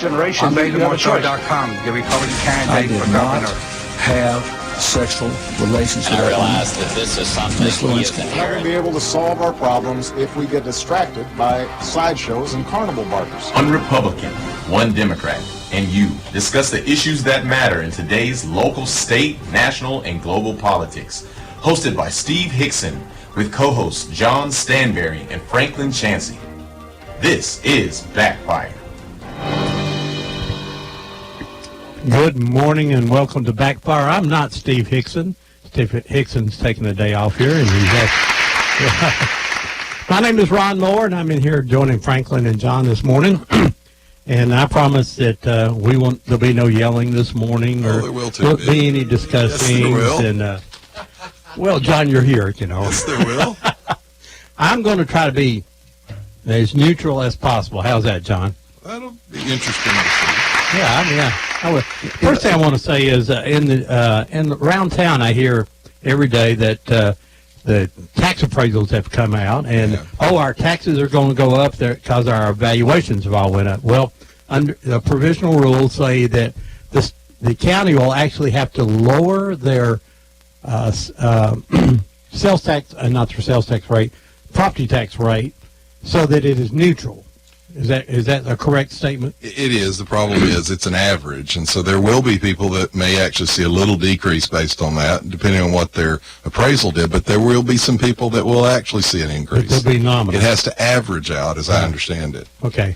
generation, BetaMoreShow.com, the Republican candidate for governor. Have sexual relations with I realize that this is something he is We're not going to be able to solve our problems if we get distracted by sideshows and carnival barkers. One Republican, one Democrat, and you discuss the issues that matter in today's local, state, national, and global politics. Hosted by Steve Hickson with co-hosts John Stanberry and Franklin Chansey. This is Backfire. Good morning and welcome to Backfire. I'm not Steve Hickson. Steve Hickson's taking a day off here, and my name is Ron Moore, and I'm in here joining Franklin and John this morning. And I promise that there'll be no yelling this morning, or there will be any discussing. Yes, there will. And well, John, you're here, you know. Yes, there will. I'm going to try to be as neutral as possible. How's that, John? That'll be interesting to see. Yeah, I would. First thing I want to say is around town I hear every day that the tax appraisals have come out, and our taxes are going to go up there because our valuations have all went up. Well, under the provisional rules say that the county will actually have to lower their sales tax, not their sales tax rate, property tax rate, so that it is neutral. Is that a correct statement? It is. The problem is it's an average, and so there will be people that may actually see a little decrease based on that, depending on what their appraisal did, but there will be some people that will actually see an increase. It'll be nominal. It has to average out, as I understand it. Okay.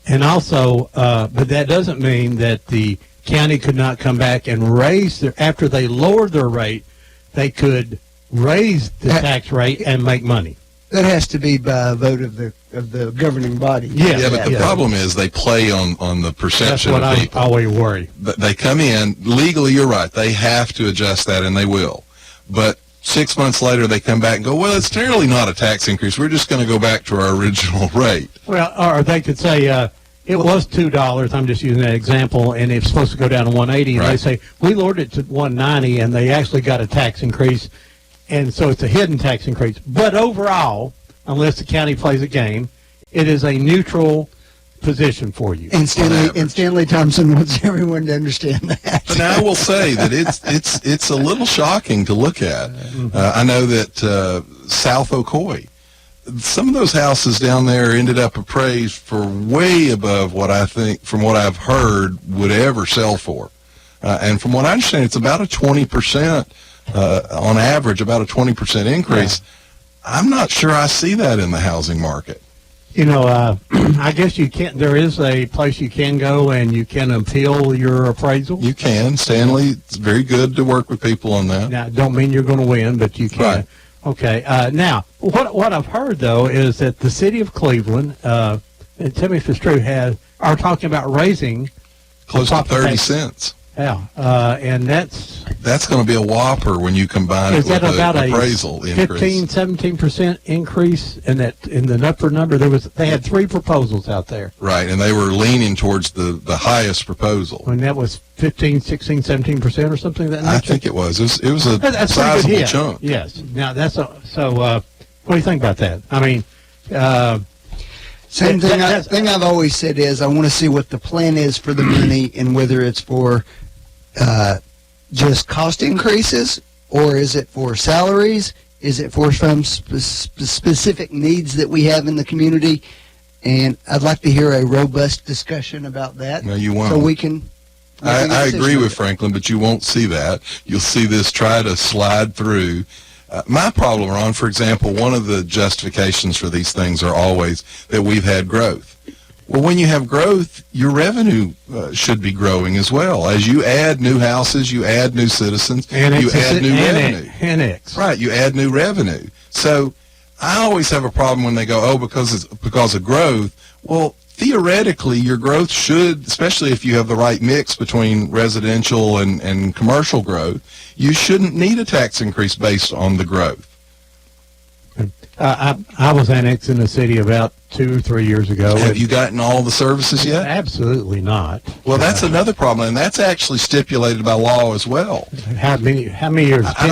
And also, but that doesn't mean that the county could not come back and raise after they lowered their rate, they could raise the tax rate and make money. That has to be by a vote of the governing body. Yeah, but the problem is they play on the perception of people. That's what I always worry. They come in, legally you're right, they have to adjust that, and they will. But 6 months later they come back and go, well, it's really not a tax increase, we're just going to go back to our original rate. Well, or they could say, it was $2, I'm just using that example, and it's supposed to go down to $180, and they say, we lowered it to $190, and they actually got a tax increase. And so it's a hidden tax increase. But overall, unless the county plays a game, it is a neutral position for you. And Stanley Thompson wants everyone to understand that. But now I will say that it's a little shocking to look at. I know that South Ocoee, some of those houses down there ended up appraised for way above what I think, from what I've heard, would ever sell for. And from what I understand, it's about a 20%. On average, about a 20% increase. Yeah. I'm not sure I see that in the housing market. You know, I guess you can't. There is a place you can go and you can appeal your appraisal. You can. Stanley, it's very good to work with people on that. Now, don't mean you're going to win, but you can. Right. Okay. Now, what I've heard though is that the city of Cleveland, and tell me if it's true, are talking about raising close to 30 cents. Yeah, and that's going to be a whopper when you combine it with the appraisal increase. 15-17% increase in the upper number. They had 3 proposals out there. Right, and they were leaning towards the highest proposal. And that was 15, 16, 17% or something like that nature? I think it was. It was a sizable chunk. Yes. Now so. What do you think about that? I mean. Same thing I've always said is I want to see what the plan is for the money and whether it's for just cost increases, or is it for salaries? Is it for some specific needs that we have in the community? And I'd like to hear a robust discussion about that. No, you won't. So we can. I agree with Franklin, but you won't see that. You'll see this try to slide through. My problem, Ron, for example, one of the justifications for these things are always that we've had growth. Well, when you have growth, your revenue should be growing as well. As you add new houses, you add new citizens, you add new revenue. Right, you add new revenue. So I always have a problem when they go, because of growth. Well, theoretically, your growth should, especially if you have the right mix between residential and commercial growth, you shouldn't need a tax increase based on the growth. I was annexed in the city about 2 or 3 years ago. Have you gotten all the services yet? Absolutely not. Well, that's another problem, and that's actually stipulated by law as well. How many years? 10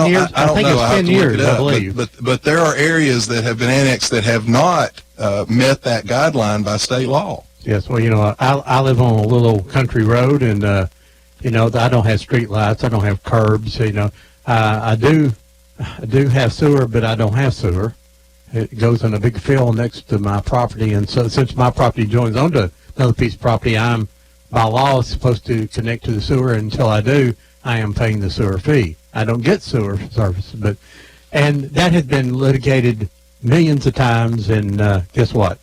years? I think it's 10 years, I believe. But there are areas that have been annexed that have not met that guideline by state law. Yes. Well, I live on a little country road, and I don't have street lights. I don't have curbs. I do have sewer, but I don't have sewer. It goes in a big field next to my property, and so since my property joins onto another piece of property, I'm by law supposed to connect to the sewer. Until I do, I am paying the sewer fee. I don't get sewer services, and that has been litigated millions of times, and guess what?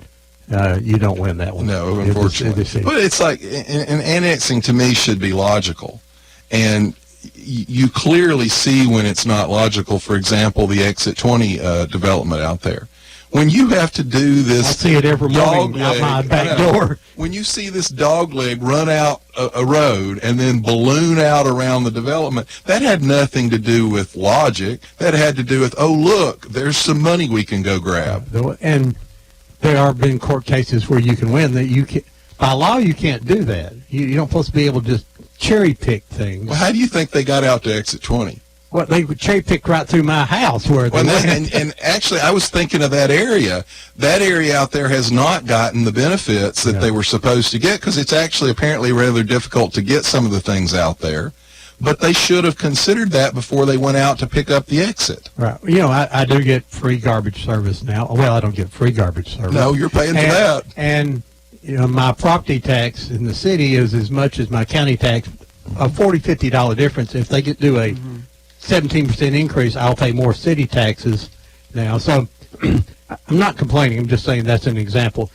You don't win that one. No, unfortunately. But it's like, and annexing to me should be logical. And you clearly see when it's not logical. For example, the Exit 20 development out there. When you have to do this, I see it every morning out my back door. When you see this dog leg run out a road and then balloon out around the development, that had nothing to do with logic. That had to do with, oh, look, there's some money we can go grab. And there have been court cases where you can win that you can. By law, you can't do that. You don't supposed to be able to just cherry pick things. Well, how do you think they got out to Exit 20? Well, they would cherry pick right through my house where they went. And actually, I was thinking of that area. That area out there has not gotten the benefits that they were supposed to get, because it's actually apparently rather difficult to get some of the things out there. But they should have considered that before they went out to pick up the exit. Right. I do get free garbage service now. Well, I don't get free garbage service. No, you're paying for that. And my property tax in the city is as much as my county tax, a $40, $50 difference. If they do a 17% increase, I'll pay more city taxes now. So I'm not complaining. I'm just saying that's an example.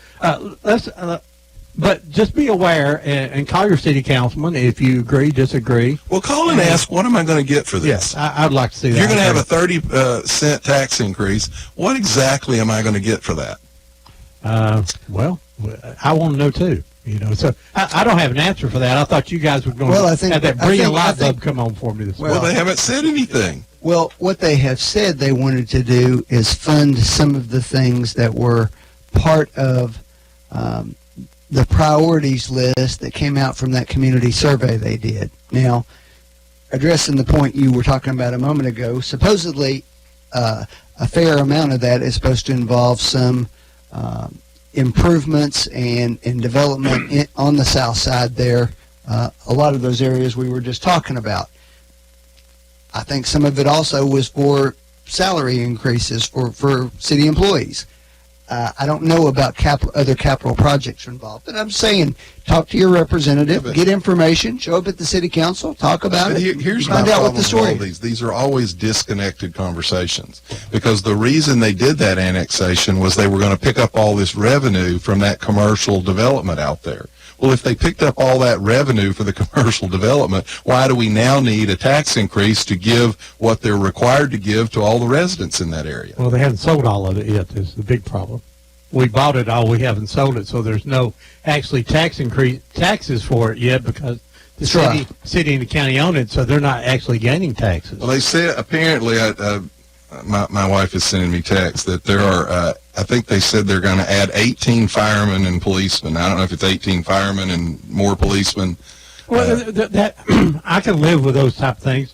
But just be aware and call your city councilman if you agree, disagree. Well, call and ask, what am I going to get for this? Yes, I'd like to see that. You're going to have a 30-cent tax increase. What exactly am I going to get for that? Well, I want to know too. So I don't have an answer for that. I thought you guys were going to have that brilliant light bulb come on for me this morning. Well, they haven't said anything. Well, what they have said they wanted to do is fund some of the things that were part of the priorities list that came out from that community survey they did. Now, addressing the point you were talking about a moment ago, supposedly a fair amount of that is supposed to involve some improvements and development on the south side there. A lot of those areas we were just talking about. I think some of it also was for salary increases for city employees. I don't know about other capital projects involved, but I'm saying talk to your representative, get information, show up at the city council, talk about it, here's find my out what problem the story with all is. these are always disconnected conversations, because the reason they did that annexation was they were going to pick up all this revenue from that commercial development out there. Well, if they picked up all that revenue for the commercial development, why do we now need a tax increase to give what they're required to give to all the residents in that area? Well, they haven't sold all of it yet. Is the big problem. We bought it all. We haven't sold it, so there's no actually taxes for it yet, because the city and the county own it, so they're not actually gaining taxes. Well, they said apparently, my wife is sending me texts that there are. I think they said they're going to add 18 firemen and policemen. I don't know if it's 18 firemen and more policemen. Well, that I can live with those type of things.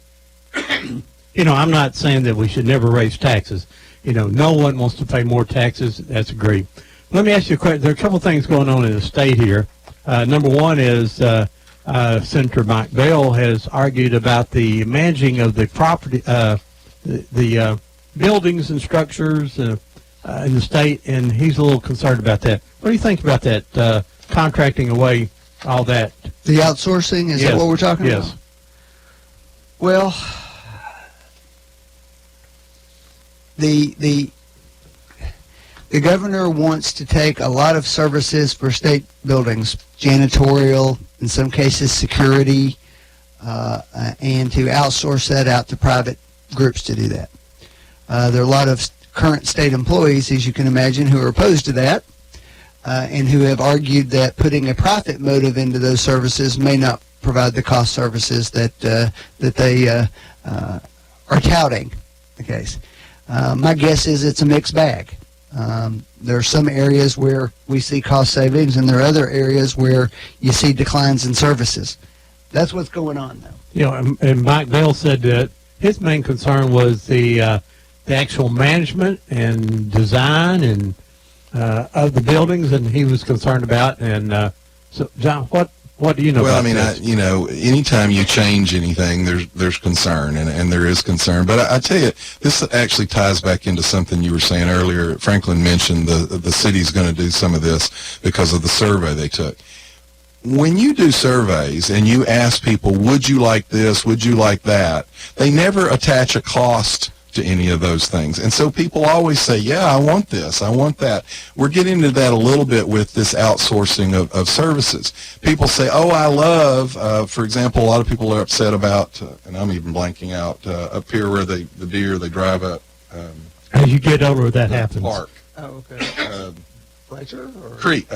I'm not saying that we should never raise taxes. No one wants to pay more taxes. That's agreed. Let me ask you a question. There are a couple of things going on in the state here. Number one is Senator Mike Bell has argued about the managing of the property, the buildings and structures in the state, and he's a little concerned about that. What do you think about that, contracting away all that? The outsourcing, is that what we're talking about? Yes. Well, the governor wants to take a lot of services for state buildings, janitorial, in some cases security, and to outsource that out to private groups to do that. There are a lot of current state employees, as you can imagine, who are opposed to that, and who have argued that putting a profit motive into those services may not provide the cost services that they are touting. The case. My guess is it's a mixed bag. There are some areas where we see cost savings, and there are other areas where you see declines in services. That's what's going on, though. And Mike Bell said that his main concern was the actual management and design and of the buildings, and he was concerned about. And so, John, what do you know Well, about I mean, this? anytime you change anything, there's concern, and there is concern. But I tell you, this actually ties back into something you were saying earlier. Franklin mentioned the city's going to do some of this because of the survey they took. When you do surveys and you ask people, would you like this, would you like that, they never attach a cost to any of those things. And so people always say, yeah, I want this, I want that. We're getting into that a little bit with this outsourcing of services. People say, oh, I love, for example, a lot of people are upset about, and I'm even blanking out, up here where the deer, they drive up. As you get older, that happens. Park. Oh, okay. Fletcher? Or? Creek.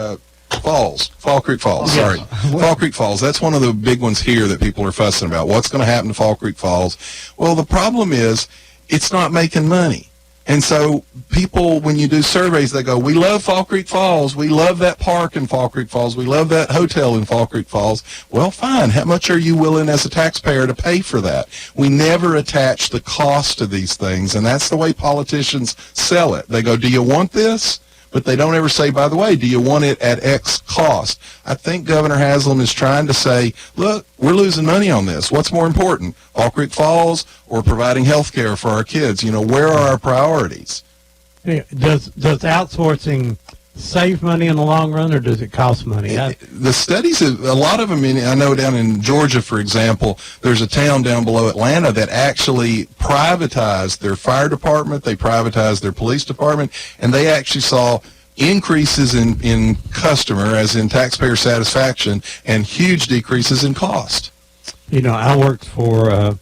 Fall Creek Falls, sorry. Fall Creek Falls, that's one of the big ones here that people are fussing about. What's going to happen to Fall Creek Falls? Well, the problem is it's not making money. And so people, when you do surveys, they go, we love Fall Creek Falls. We love that park in Fall Creek Falls. We love that hotel in Fall Creek Falls. Well, fine. How much are you willing as a taxpayer to pay for that? We never attach the cost to these things, and that's the way politicians sell it. They go, do you want this? But they don't ever say, by the way, do you want it at X cost? I think Governor Haslam is trying to say, look, we're losing money on this. What's more important, Fall Creek Falls or providing health care for our kids? You know, where are our priorities? Does outsourcing save money in the long run, or does it cost money? The studies, a lot of them, I know down in Georgia, for example, there's a town down below Atlanta that actually privatized their fire department, they privatized their police department, and they actually saw increases in customer, as in taxpayer satisfaction, and huge decreases in cost. You know, I worked for...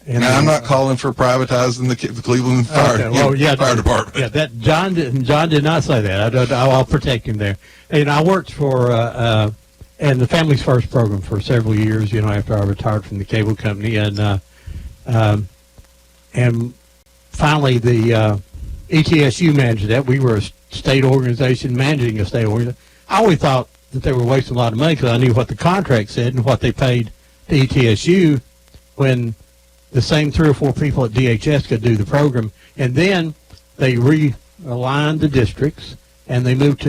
now, I'm not calling for privatizing the Cleveland Fire, fire Department. Yeah, that John did not say that. I'll protect him there. And I worked for and the Families First program for several years. You know, after I retired from the cable company, and finally the ETSU managed that. We were a state organization managing a state organization. I always thought that they were wasting a lot of money because I knew what the contract said and what they paid to ETSU when the same 3 or 4 people at DHS could do the program. And then they realigned the districts, and they moved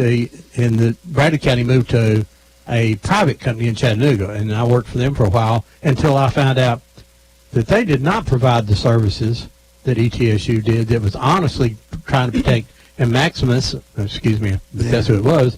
Bradley County moved to a private company in Chattanooga, and I worked for them for a while until I found out that they did not provide the services that ETSU did, that was honestly trying to protect, and Maximus, excuse me, but that's who it was,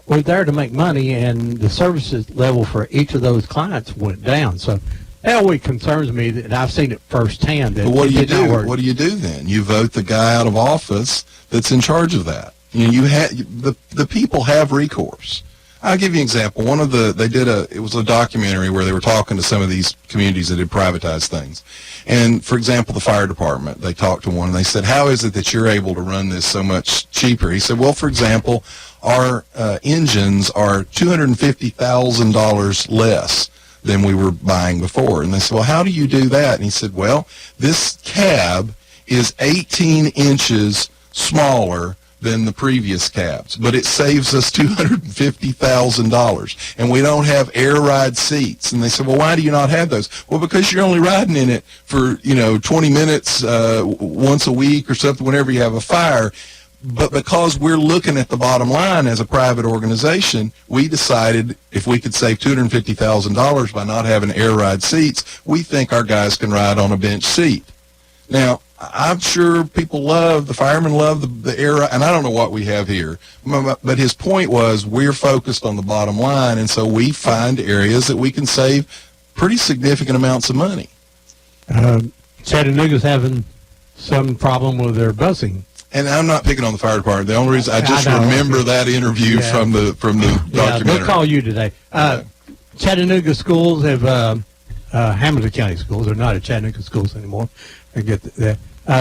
were there to make money, and the services level for each of those clients went down. So that always concerns me, that I've seen it firsthand. That what do you do? Work. What do you do then? You vote the guy out of office that's in charge of that. You have the people have recourse. I'll give you an example. It was a documentary where they were talking to some of these communities that had privatized things. And for example, the fire department, they talked to one and they said, how is it that you're able to run this so much cheaper? He said, well, for example, our engines are $250,000 less than we were buying before. And they said, well, how do you do that? And he said, well, this cab is 18 inches smaller than the previous cabs, but it saves us $250,000, and we don't have air ride seats. And they said, well, why do you not have those? Well, because you're only riding in it for 20 minutes once a week or something whenever you have a fire. But because we're looking at the bottom line as a private organization, we decided if we could save $250,000 by not having air ride seats, we think our guys can ride on a bench seat. Now, I'm sure the firemen love the air ride, and I don't know what we have here. But his point was we're focused on the bottom line, and so we find areas that we can save pretty significant amounts of money. Chattanooga's having some problem with their busing. And I'm not picking on the fire department. The only reason I just remember that interview from the documentary. They'll call you today. Chattanooga schools have Hamilton County schools. They're not at Chattanooga schools anymore. I get that.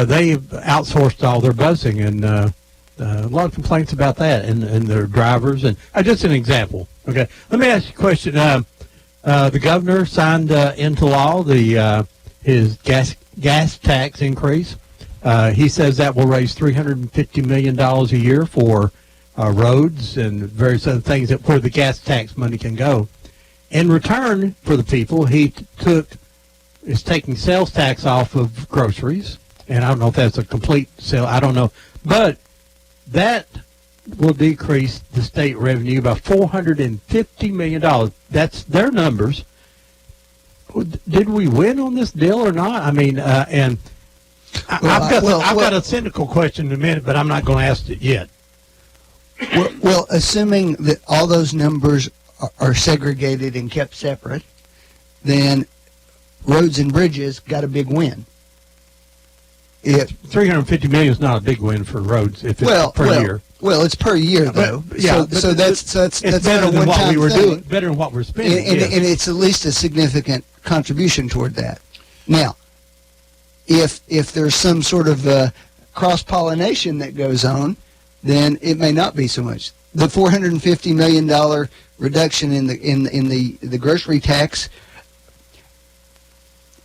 They've outsourced all their busing, and a lot of complaints about that, and their drivers. And just an example. Okay, let me ask you a question. The governor signed into law his gas tax increase. He says that will raise $350 million a year for roads and various other things where the gas tax money can go. In return for the people, he is taking sales tax off of groceries, and I don't know if that's a complete sale. I don't know, but that will decrease the state revenue by $450 million. That's their numbers. Did we win on this deal or not? I mean, and I've got a cynical question in a minute, but I'm not going to ask it yet. Well, assuming that all those numbers are segregated and kept separate, then roads and bridges got a big win. $350 million is not a big win for roads if it's per year. Well, it's per year though. So that's better than what we were doing. Better than what we're spending. And it's at least a significant contribution toward that. Now, if there's some sort of cross pollination that goes on, then it may not be so much. The $450 million reduction in the grocery tax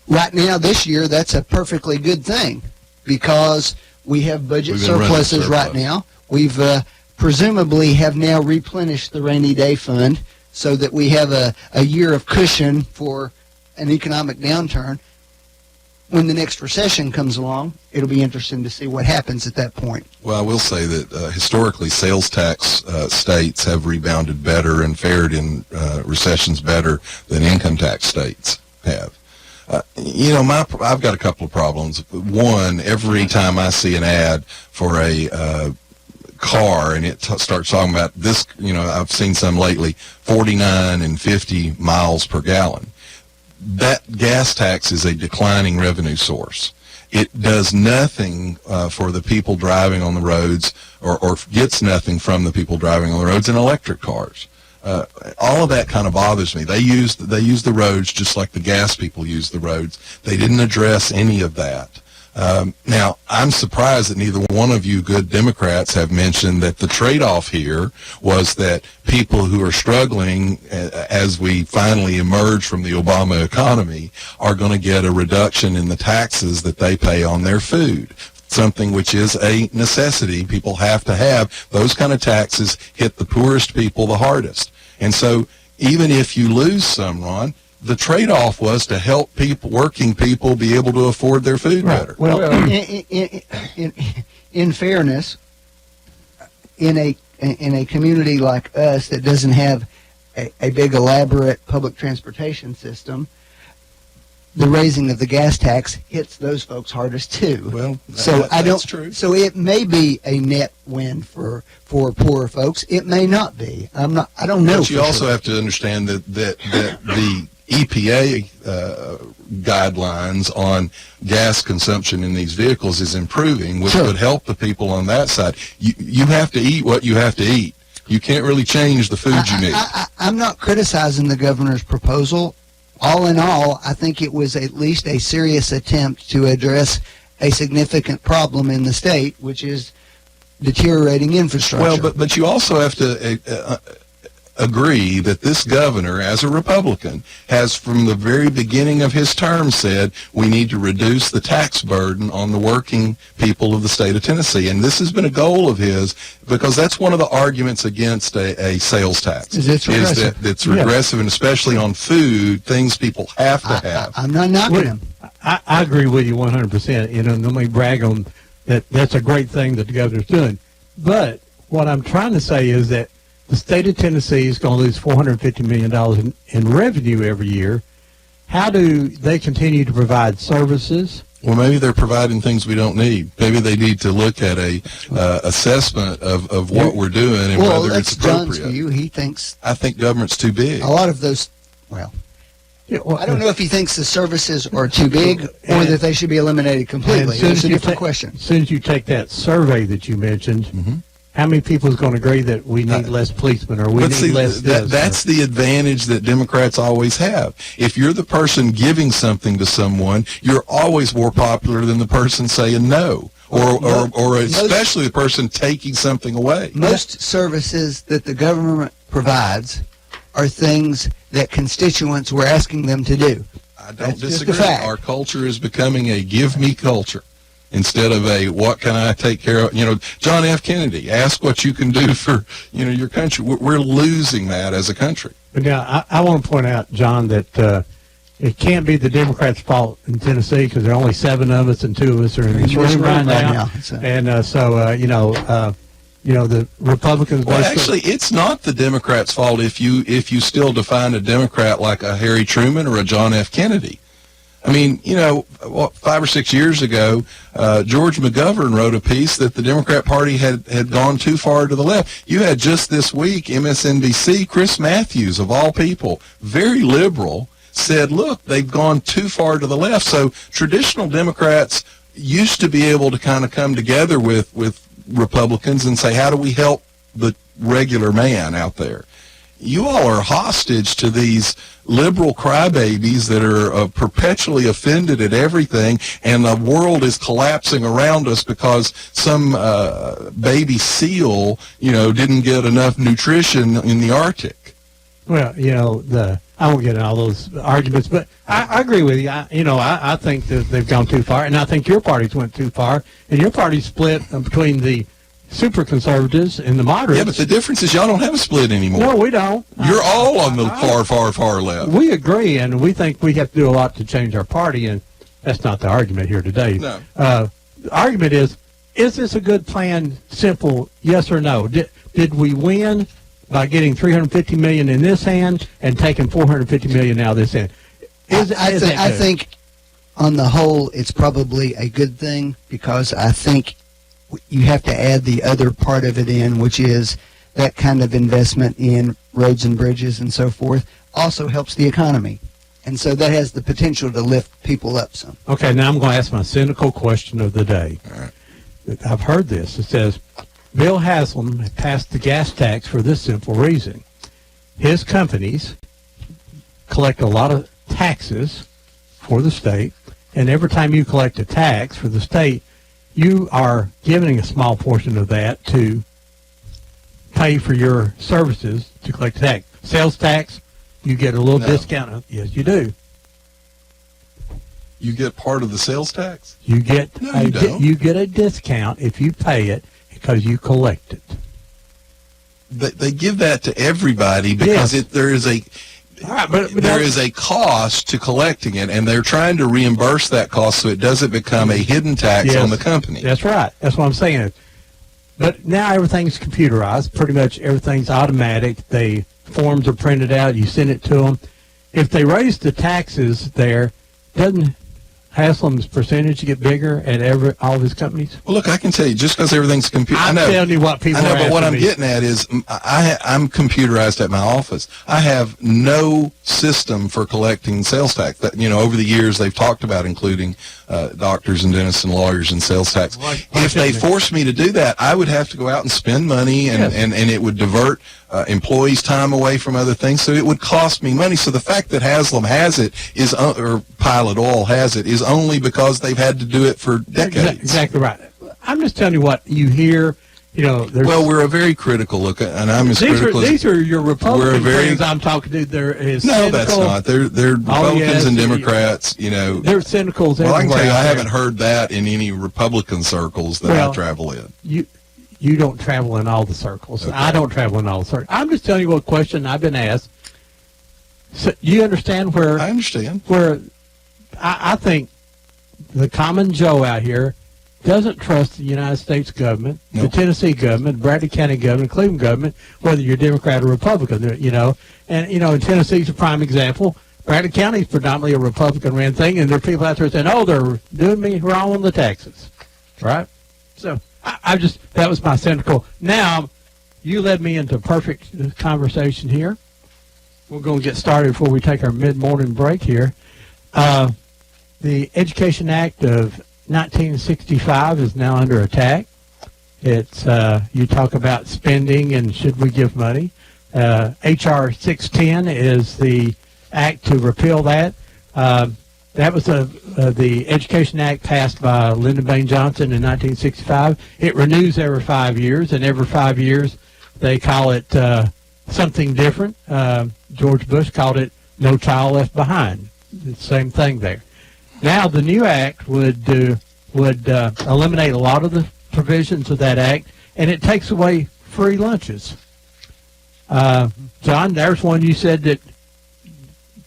right now this year, that's a perfectly good thing because we have budget surpluses right now. We've presumably have now replenished the rainy day fund so that we have a year of cushion for an economic downturn. When the next recession comes along, it'll be interesting to see what happens at that point. Well, I will say that historically, sales tax states have rebounded better and fared in recessions better than income tax states have. I've got a couple of problems. One, every time I see an ad for a car and it starts talking about this, I've seen some lately, 49 and 50 miles per gallon. That gas tax is a declining revenue source. It does nothing for the people driving on the roads or gets nothing from the people driving on the roads in electric cars. All of that kind of bothers me. They use the roads just like the gas people use the roads. They didn't address any of that. Now, I'm surprised that neither one of you good Democrats have mentioned that the trade-off here was that people who are struggling as we finally emerge from the Obama economy are going to get a reduction in the taxes that they pay on their food, something which is a necessity. People have to have. Those kind of taxes hit the poorest people the hardest. And so even if you lose some, Ron, the trade-off was to help working people be able to afford their food better. Well, in fairness, in a community like us that doesn't have a big elaborate public transportation system, the raising of the gas tax hits those folks hardest too. Well, that's true. So it may be a net win for poorer folks. It may not be. I don't know. But you also have to understand that the EPA guidelines on gas consumption in these vehicles is improving, which would help the people on that side. You have to eat what you have to eat. You can't really change the food you need. I'm not criticizing the governor's proposal. All in all, I think it was at least a serious attempt to address a significant problem in the state, which is deteriorating infrastructure. Well, but you also have to agree that this governor, as a Republican, has from the very beginning of his term said we need to reduce the tax burden on the working people of the state of Tennessee. And this has been a goal of his because that's one of the arguments against a sales tax. Is that it's regressive, and especially on food, things people have to have. I'm not knocking him. I agree with you 100%. Let me brag on that. That's a great thing that the governor's doing. But what I'm trying to say is that the state of Tennessee is going to lose $450 million in revenue every year. How do they continue to provide services? Well, maybe they're providing things we don't need. Maybe they need to look at a assessment of what we're doing and whether it's appropriate. John's view. He thinks I think government's too big. A lot of those, I don't know if he thinks the services are too big or that they should be eliminated completely. That's a different question. As soon as you take that survey that you mentioned, how many people is going to agree that we need less policemen or we need less this? That's the advantage that Democrats always have. If you're the person giving something to someone, you're always more popular than the person saying no, or especially the person taking something away. Most services that the government provides are things that constituents were asking them to do. I don't That's disagree. just a fact. Our culture is becoming a give me culture instead of a what can I take care of. John F. Kennedy, ask what you can do for your country. We're losing that as a country. But now I want to point out, John, that it can't be the Democrats' fault in Tennessee because there are only 7 of us and 2 of us are in this room right now. And the Republicans. Well, basically- actually, it's not the Democrats' fault if you still define a Democrat like a Harry Truman or a John F. Kennedy. I mean, 5 or 6 years ago, George McGovern wrote a piece that the Democrat Party had gone too far to the left. You had just this week, MSNBC, Chris Matthews, of all people, very liberal, said, look, they've gone too far to the left. So traditional Democrats used to be able to kind of come together with Republicans and say, how do we help the regular man out there? You all are hostage to these liberal crybabies that are perpetually offended at everything, and the world is collapsing around us because some baby seal, didn't get enough nutrition in the Arctic. Well, I won't get into all those arguments, but I agree with you. I think that they've gone too far, and I think your party's went too far, and your party's split between the super conservatives and the moderates. Yeah, but the difference is y'all don't have a split anymore. No, we don't. You're all on the far left. We agree, and we think we have to do a lot to change our party, and that's not the argument here today. No. The argument is this a good plan? Simple, yes or no. Did we win by getting $350 million in this hand and taking $450 million out of this hand? I think on the whole, it's probably a good thing, because I think you have to add the other part of it in, which is that kind of investment in roads and bridges and so forth also helps the economy. And so that has the potential to lift people up some. Okay, now I'm going to ask my cynical question of the day. All right. I've heard this. It says, Bill Haslam passed the gas tax for this simple reason. His companies collect a lot of taxes for the state, and every time you collect a tax for the state, you are giving a small portion of that to pay for your services to collect tax. Sales tax, you get a little discount. Yes, you do. You get part of the sales tax? You get you get a discount if you pay it because you collect it. They give that to everybody because Yes. there is a All right, but there is a cost to collecting it, and they're trying to reimburse that cost so it doesn't become a hidden tax Yes. on the company. That's right. That's what I'm saying. But now everything's computerized. Pretty much everything's automatic. Forms are printed out. You send it to them. If they raise the taxes there, doesn't Haslam's percentage get bigger at all of his companies? Well, look, I can tell you, just because everything's computerized. I'm telling you what people I know, are but what I'm asking me. getting at is I'm computerized at my office. I have no system for collecting sales tax. That, over the years they've talked about including doctors and dentists and lawyers in sales tax. Why If they shouldn't they? forced me to do that, I would have to go out and spend money, and, Yes. and it would divert employees' time away from other things. So it would cost me money. So the fact that Haslam has it or Pilot Oil has it is only because they've had to do it for decades. Exactly right. I'm just telling you what you hear. There's, Well, we're a very critical look, and I'm as critical as... these are your Republican We're very- friends I'm talking to. They're No, that's not. They're Republicans yes, and you- Democrats, They're cynical. Well, I can tell you, I everywhere out haven't heard that in any Republican circles that Well, I travel in. You don't travel in all the circles. Okay. I don't travel in all the circles. I'm just telling you what question I've been asked. So you understand where I understand. I think the common Joe out here doesn't trust the United States government, the Nope. Tennessee government, Bradley County government, Cleveland government, whether you're Democrat or Republican, And, in Tennessee's a prime example. Bradley County is predominantly a Republican-ran thing, and there are people out there saying, they're doing me wrong on the taxes, right? So that was my cynical. Now, you led me into a perfect conversation here. We're going to get started before we take our mid-morning break here. The Education Act of 1965 is now under attack. It's you talk about spending and should we give money. H.R. 610 is the act to repeal that. That was the Education Act passed by Lyndon Baines Johnson in 1965. It renews every 5 years, and every 5 years they call it something different. George Bush called it No Child Left Behind. It's the same thing there. Now the new act would eliminate a lot of the provisions of that act, and it takes away free lunches. John, there's one you said that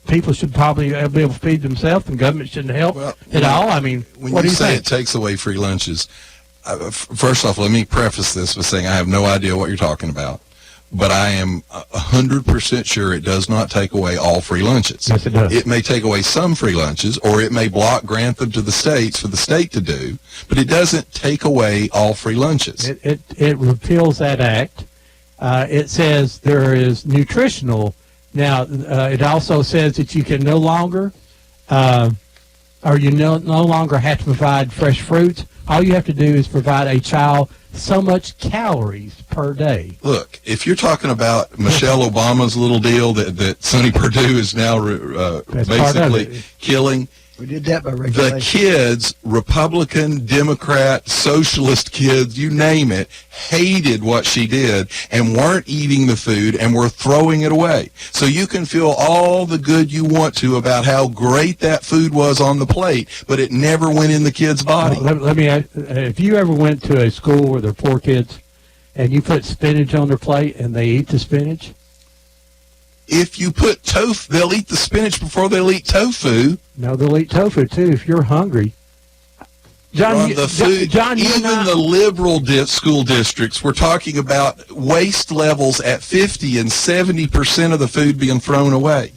people should probably be able to feed themselves and government shouldn't help at all. I mean, When what do you you say think? it takes away free lunches, First off, let me preface this with saying I have no idea what you're talking about, but I am 100% sure it does not take away all free lunches. Yes, it does. It may take away some free lunches, or it may grant them to the states for the state to do, but it doesn't take away all free lunches. It repeals that act. It says there is nutritional. Now, it also says that you can no longer, or you no longer have to provide fresh fruits. All you have to do is provide a child so much calories per day. Look, if you're talking about Michelle Obama's little deal that Sonny Perdue is now basically killing, We did that by the regulation. kids, Republican, Democrat, socialist kids, you name it, hated what she did and weren't eating the food and were throwing it away. So you can feel all the good you want to about how great that food was on the plate, but it never went in the kid's body. Let me ask, if you ever went to a school where there are poor kids and you put spinach on their plate and they eat the spinach? If you put tofu, they'll eat the spinach before they'll eat tofu. No, they'll eat tofu too if you're hungry. John, The food, John, even the liberal school districts, we're talking about waste levels at 50 and 70% of the food being thrown away.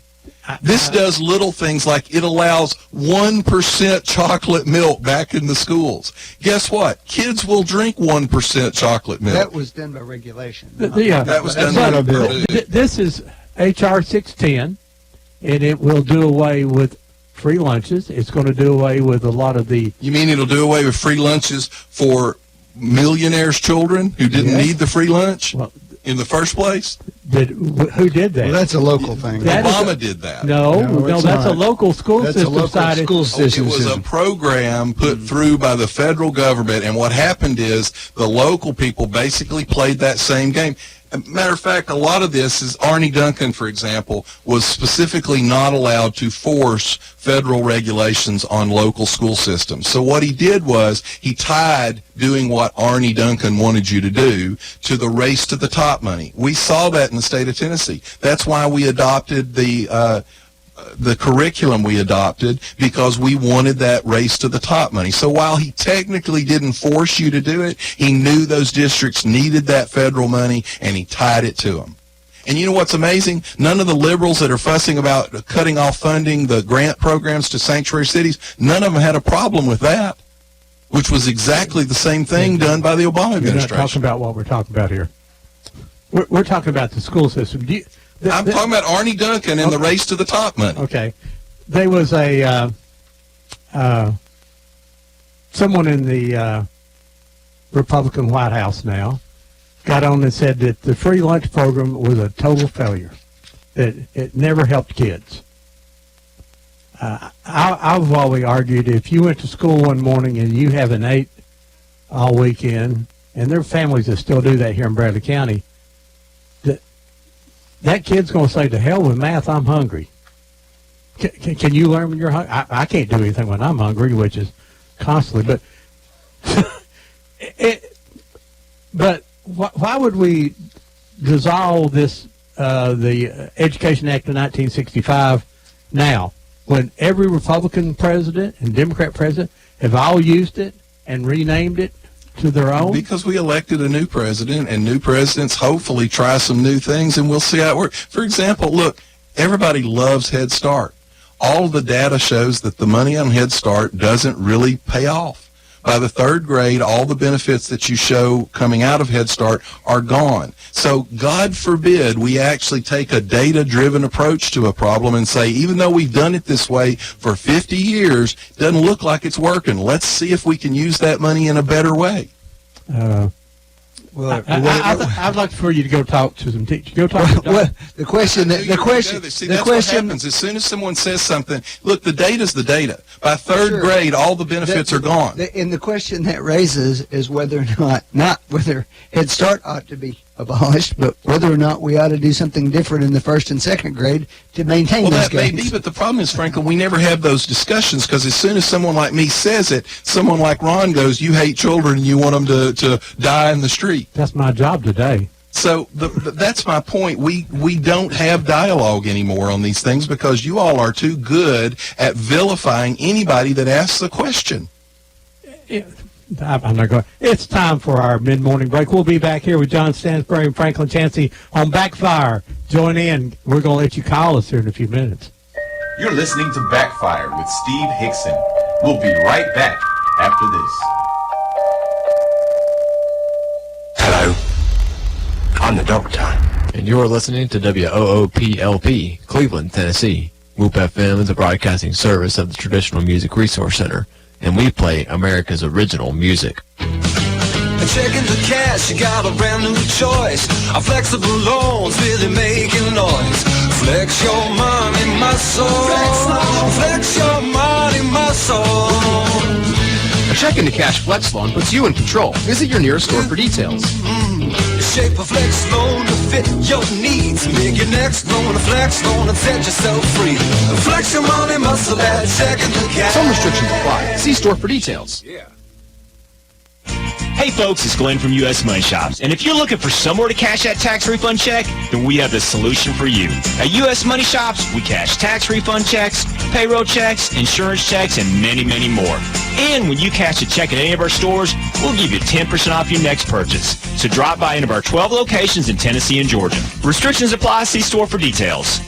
This does little things like it allows 1% chocolate milk back in the schools. Guess what? Kids will drink 1% chocolate milk. That was done by regulation. That was done by a bill. This is H.R. 610, and it will do away with free lunches. It's going to do away with a lot of the... You mean it'll do away with free lunches for millionaires' children who didn't need the free lunch in the first place? Who did that? Well, that's a local thing. Obama did that. No, it's that's not. a local school That's a system local side. school system. It was a program put through by the federal government, and what happened is the local people basically played that same game. Matter of fact, a lot of this is Arnie Duncan, for example, was specifically not allowed to force federal regulations on local school systems. So what he did was he tied doing what Arnie Duncan wanted you to do to the race to the top money. We saw that in the state of Tennessee. That's why we adopted the curriculum we adopted, because we wanted that race to the top money. So while he technically didn't force you to do it, he knew those districts needed that federal money, and he tied it to them. And you know what's amazing? None of the liberals that are fussing about cutting off funding the grant programs to sanctuary cities, none of them had a problem with that, which was exactly the same thing done by the Obama You're not administration. talking about what we're talking about here. We're talking about the school system. I'm talking about Arnie Duncan and the race to the top money. Okay. There was a someone in the Republican White House now got on and said that the free lunch program was a total failure, that it never helped kids. I've always argued if you went to school one morning and you haven't ate all weekend, and there are families that still do that here in Bradley County, that kid's going to say, to hell with math, I'm hungry. Can you learn when you're hungry? I can't do anything when I'm hungry, which is constantly. But why would we dissolve this, the Education Act of 1965 now, when every Republican president and Democrat president have all used it and renamed it to their own? Because we elected a new president, and new presidents hopefully try some new things, and we'll see how it works. For example, look, everybody loves Head Start. All of the data shows that the money on Head Start doesn't really pay off. By the third grade, all the benefits that you show coming out of Head Start are gone. So God forbid we actually take a data-driven approach to a problem and say, even though we've done it this way for 50 years, it doesn't look like it's working. Let's see if we can use that money in a better way. I'd like for you to go talk to some teachers. Go talk to Well, the question, See, that's what happens. As soon as someone says something, look, the data's the data. By third grade, all the benefits are gone. And the question that raises is whether or not whether Head Start ought to be abolished, but whether or not we ought to do something different in the first and second grade to maintain Well, those that may gains. be, but the problem is, Franklin, we never have those discussions, because as soon as someone like me says it, someone like Ron goes, you hate children and you want them to die in the street. That's my job today. So that's my point. We don't have dialogue anymore on these things because you all are too good at vilifying anybody that asks a question. I'm not going. It's time for our mid-morning break. We'll be back here with John Stansbury and Franklin Chansey on Backfire. Join in. We're going to let you call us here in a few minutes. You're listening to Backfire with Steve Hickson. We'll be right back after this. Hello, I'm the doctor. And you're listening to WOOPLP, Cleveland, Tennessee. WOOP FM is a broadcasting service of the Traditional Music Resource Center, and we play America's original music. Checking the cash, you got a brand new choice. Our flexible loans really making noise. Flex your money muscle. Flex your money muscle. A check into cash flex loan puts you in control. Visit your nearest store for details. Shape a flex loan to fit your needs. Make your next loan a flex loan and set yourself free. Flex your money muscle at checking the cash. Some restrictions apply. See store for details. Yeah. Hey folks, it's Glenn from U.S. Money Shops, and if you're looking for somewhere to cash that tax refund check, then we have the solution for you. At U.S. Money Shops, we cash tax refund checks, payroll checks, insurance checks, and many, many more. And when you cash a check at any of our stores, we'll give you 10% off your next purchase. So drop by any of our 12 locations in Tennessee and Georgia. Restrictions apply. See store for details.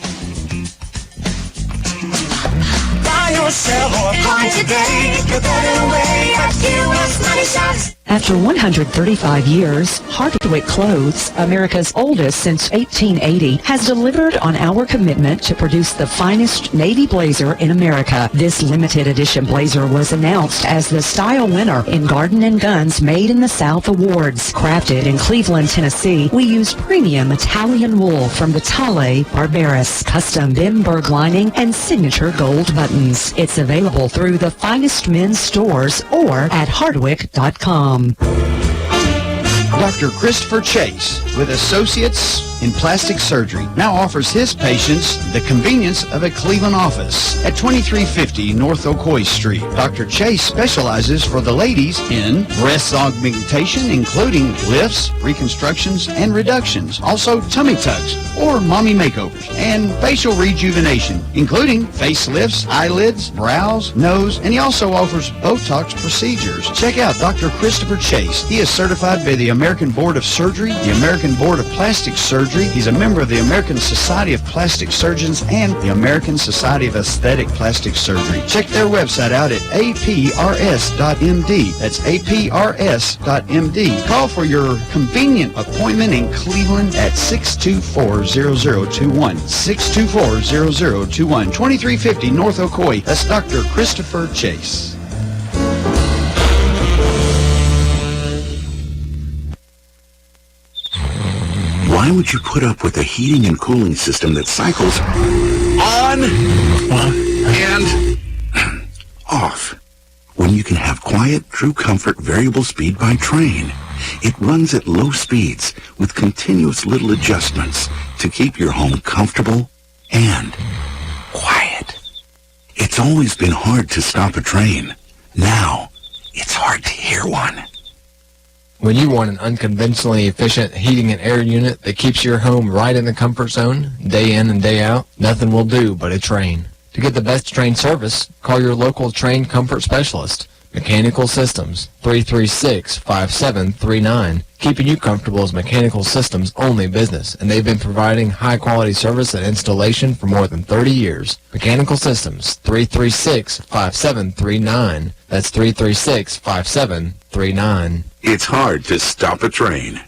Yourself or a car today, you're better away at U.S. Money Shops. After 135 years, Hardwick Clothes, America's oldest since 1880, has delivered on our commitment to produce the finest navy blazer in America. This limited edition blazer was announced as the style winner in Garden & Guns Made in the South Awards. Crafted in Cleveland, Tennessee, we use premium Italian wool from the Tale Barberis, custom Bimberg lining, and signature gold buttons. It's available through the finest men's stores or at hardwick.com. Dr. Christopher Chase, with associates in plastic surgery, now offers his patients the convenience of a Cleveland office at 2350 North Ocoee Street. Dr. Chase specializes for the ladies in breast augmentation, including lifts, reconstructions, and reductions. Also tummy tucks or mommy makeovers, and facial rejuvenation, including facelifts, eyelids, brows, nose, and he also offers Botox procedures. Check out Dr. Christopher Chase. He is certified by the American Board of Surgery, the American Board of Plastic Surgery. He's a member of the American Society of Plastic Surgeons and the American Society of Aesthetic Plastic Surgery. Check their website out at aprs.md. That's aprs.md. Call for your convenient appointment in Cleveland at 624-0021. 624-0021. 2350 North Ocoee. That's Dr. Christopher Chase. Why would you put up with a heating and cooling system that cycles on and off when you can have quiet, true comfort, variable speed by train? It runs at low speeds with continuous little adjustments to keep your home comfortable and quiet. It's always been hard to stop a train. Now, it's hard to hear one. When you want an unconventionally efficient heating and air unit that keeps your home right in the comfort zone, day in and day out, nothing will do but a Train. To get the best Train service, call your local Train comfort specialist. Mechanical Systems, 336-5739. Keeping you comfortable is Mechanical Systems' only business, and they've been providing high-quality service and installation for more than 30 years. Mechanical Systems, 336-5739. That's 336-5739. It's hard to stop a train.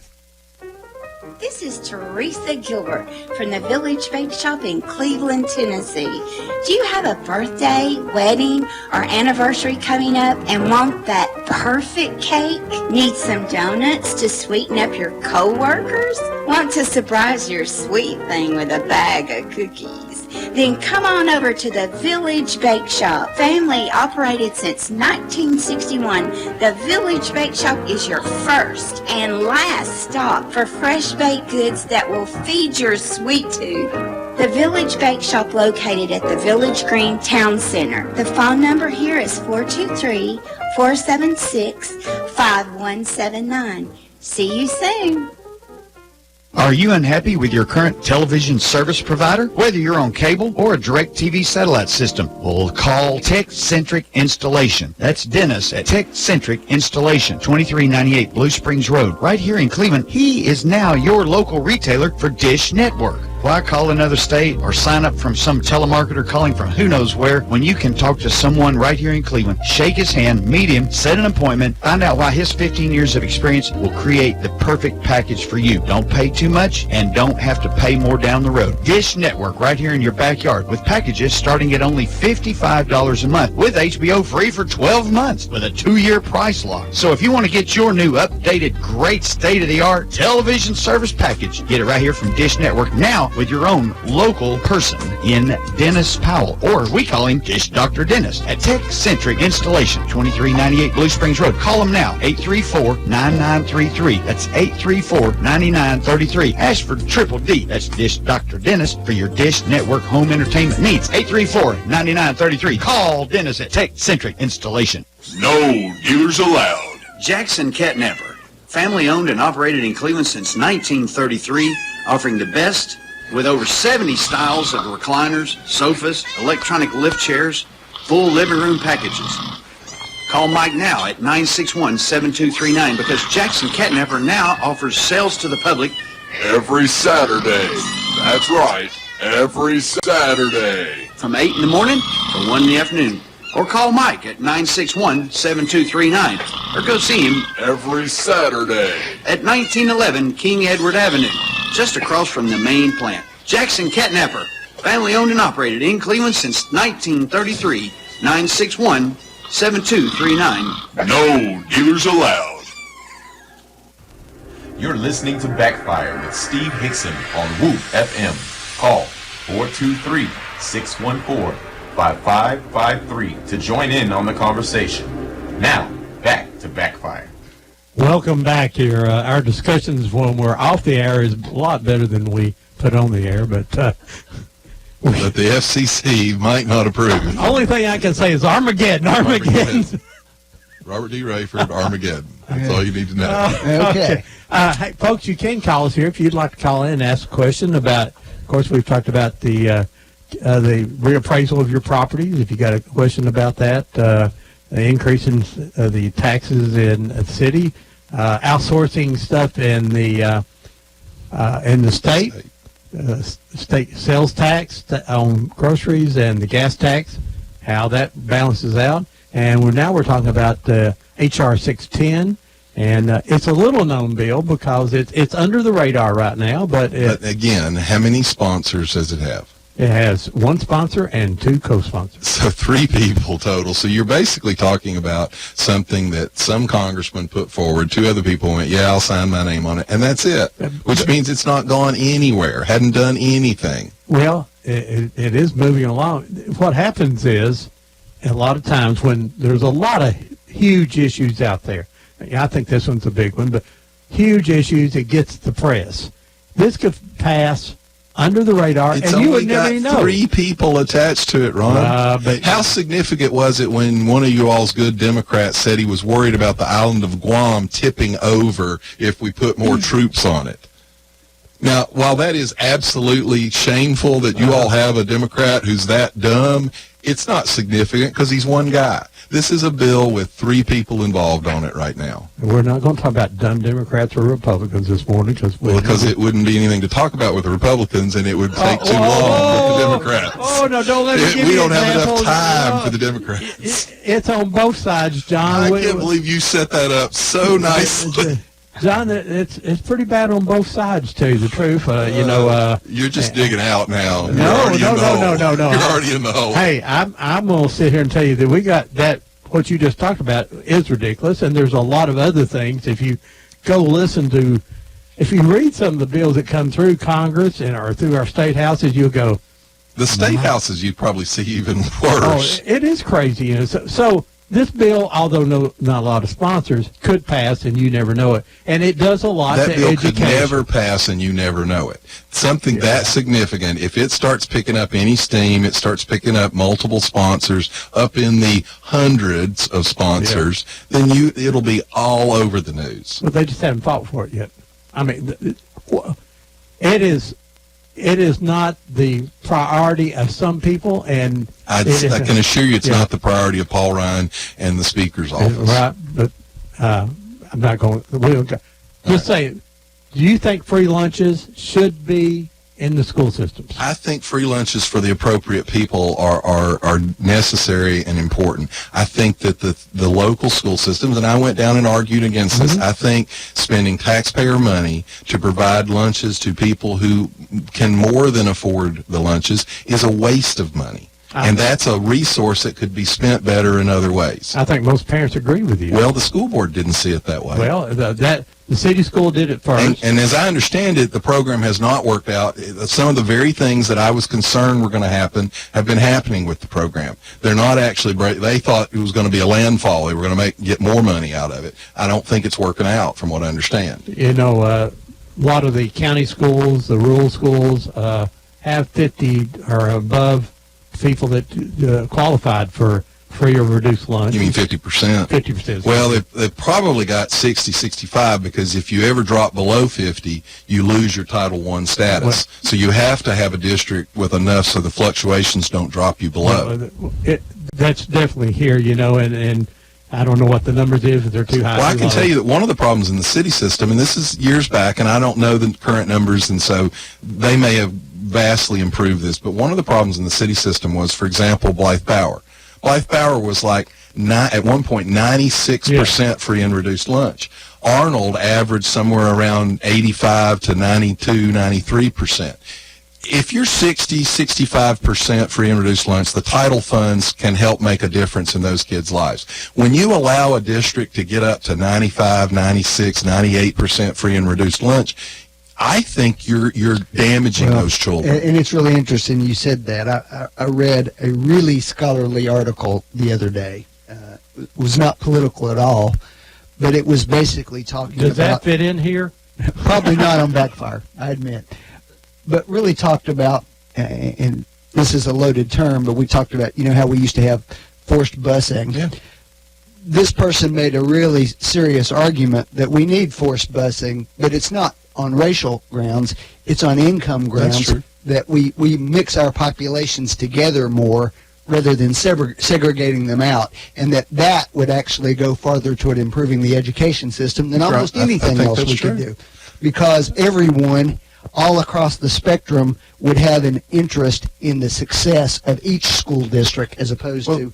This is Teresa Gilbert from the Village Bake Shop in Cleveland, Tennessee. Do you have a birthday, wedding, or anniversary coming up and want that perfect cake? Need some donuts to sweeten up your coworkers? Want to surprise your sweet thing with a bag of cookies? Then come on over to the Village Bake Shop. Family operated since 1961, the Village Bake Shop is your first and last stop for fresh baked goods that will feed your sweet tooth. The Village Bake Shop located at the Village Green Town Center. The phone number here is 423-476-5179. See you soon. Are you unhappy with your current television service provider? Whether you're on cable or a direct TV satellite system, well, call Tech-Centric Installation. That's Dennis at Tech-Centric Installation, 2398 Blue Springs Road, right here in Cleveland. He is now your local retailer for Dish Network. Why call another state or sign up from some telemarketer calling from who knows where when you can talk to someone right here in Cleveland, shake his hand, meet him, set an appointment, find out why his 15 years of experience will create the perfect package for you. Don't pay too much and don't have to pay more down the road. Dish Network right here in your backyard with packages starting at only $55 a month with HBO free for 12 months with a 2-year price lock. So if you want to get your new updated, great state-of-the-art television service package, get it right here from Dish Network now with your own local person in Dennis Powell, or we call him Dish Dr. Dennis at Tech-Centric Installation, 2398 Blue Springs Road. Call him now, 834-9933. That's 834-9933. Ask for Triple D. That's Dish Dr. Dennis for your Dish Network home entertainment needs. 834-9933. Call Dennis at Tech-Centric Installation. No dealers allowed. Jackson Catnapper, family owned and operated in Cleveland since 1933, offering the best with over 70 styles of recliners, sofas, electronic lift chairs, full living room packages. Call Mike now at 961-7239 because Jackson Catnapper now offers sales to the public every Saturday. That's right, every Saturday. From 8 in the morning to 1 in the afternoon. Or call Mike at 961-7239 or go see him every Saturday at 1911 King Edward Avenue, just across from the main plant. Jackson Catnapper, family owned and operated in Cleveland since 1933. 961-7239. No dealers allowed. You're listening to Backfire with Steve Hickson on Whoop FM. Call 423-614-5553 to join in on the conversation. Now, back to Backfire. Welcome back here. Our discussions when we're off the air is a lot better than we put on the air, but the FCC might not approve. Only thing I can say is Armageddon. Robert D. Rayford, Armageddon. That's all you need to know. Okay. Hey, folks, you can call us here if you'd like to call in and ask a question about, of course, we've talked about the reappraisal of your properties. If you got a question about that, the increase in the taxes in the city, outsourcing stuff in the state, state sales tax on groceries and the gas tax, how that balances out. And we're talking about HR 610, and it's a little known bill because it's under the radar right now. But again, how many sponsors does it have? It has one sponsor and two co-sponsors. So 3 people total. So you're basically talking about something that some congressman put forward. 2 other people went, yeah, I'll sign my name on it. And that's it, which means it's not gone anywhere, hadn't done anything. Well, it is moving along. What happens is, a lot of times when there's a lot of huge issues out there, I think this one's a big one, but huge issues, it gets the press. This could pass under the radar, it's and you would never know. 3 people attached to it, Ron. But how significant was it when one of you all's good Democrats said he was worried about the island of Guam tipping over if we put more troops on it? Now, while that is absolutely shameful that you all have a Democrat who's that dumb, it's not significant because he's one guy. This is a bill with 3 people involved on it right now. We're not going to talk about dumb Democrats or Republicans this morning because it wouldn't be anything to talk about with the Republicans, and it would take too long with the Democrats. Oh, no, don't let me give We you don't have enough examples. time for the Democrats. It's on both sides, John. I can't believe you set that up so nicely. John, it's pretty bad on both sides, to tell you the truth. You're just digging out now. No. You're already in the hole. Hey, I'm going to sit here and tell you that we got that. What you just talked about is ridiculous, and there's a lot of other things. If you go if you read some of the bills that come through Congress or through our state houses, you'll go. The state houses you'd probably see even worse. Oh, it is crazy. So this bill, although not a lot of sponsors, could pass, and you never know it. And it does a lot to education. That bill could never pass, and you never know it. Something that significant, if it starts picking up any steam, it starts picking up multiple sponsors, up in the hundreds of sponsors, then it'll be all over the news. But they just haven't fought for it yet. I mean, it is not the priority of some people, and I can assure you it's not the priority of Paul Ryan and the Speaker's office. Right, but I'm not going. Just say, do you think free lunches should be in the school systems? I think free lunches for the appropriate people are necessary and important. I think that the local school systems, and I went down and argued against this, I think spending taxpayer money to provide lunches to people who can more than afford the lunches is a waste of money. And that's a resource that could be spent better in other ways. I think most parents agree with you. Well, the school board didn't see it that way. Well, the city school did it first. And as I understand it, the program has not worked out. Some of the very things that I was concerned were going to happen have been happening with the program. They're not actually, they thought it was going to be a landfall. They were going to get more money out of it. I don't think it's working out from what I understand. You know, a lot of the county schools, the rural schools, have 50 or above people that qualified for free or reduced lunch. You mean 50%? 50%. Well, they've probably got 60, 65, because if you ever drop below 50, you lose your Title I status. So you have to have a district with enough so the fluctuations don't drop you below. That's definitely here, you know, and I don't know what the numbers is, but they're too high. Well, I can tell you that one of the problems in the city system, and this is years back, and I don't know the current numbers, and so they may have vastly improved this, but one of the problems in the city system was, for example, Blythe Power. Blythe Power was like, at one point, 96% free and reduced lunch. Arnold averaged somewhere around 85 to 92, 93%. If you're 60, 65% free and reduced lunch, the title funds can help make a difference in those kids' lives. When you allow a district to get up to 95, 96, 98% free and reduced lunch, I think you're damaging those children. And it's really interesting you said that. I read a really scholarly article the other day. It was not political at all, but it was basically talking about... Does that fit in here? Probably not on Backfire, I admit. But really talked about, and this is a loaded term, but we talked about, you know, how we used to have forced busing. Yeah. This person made a really serious argument that we need forced busing, but it's not on racial grounds, it's on income grounds, that we mix our populations together more rather than segregating them out, and that would actually go farther toward improving the education system than almost anything else we could do. Because everyone all across the spectrum would have an interest in the success of each school district as opposed to,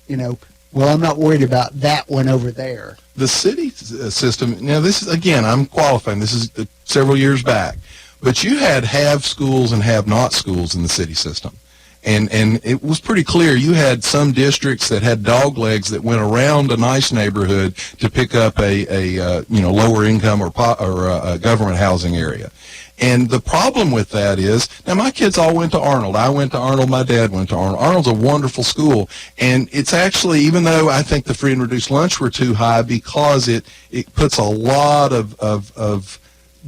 you know, well, I'm not worried about that one over there. The city system, now this is, again, I'm qualifying, this is several years back, but you had have schools and have not schools in the city system. And it was pretty clear you had some districts that had dog legs that went around a nice neighborhood to pick up a lower income or a government housing area. And the problem with that is, now my kids all went to Arnold. I went to Arnold. My dad went to Arnold. Arnold's a wonderful school. And it's actually, even though I think the free and reduced lunch were too high, because it puts a lot of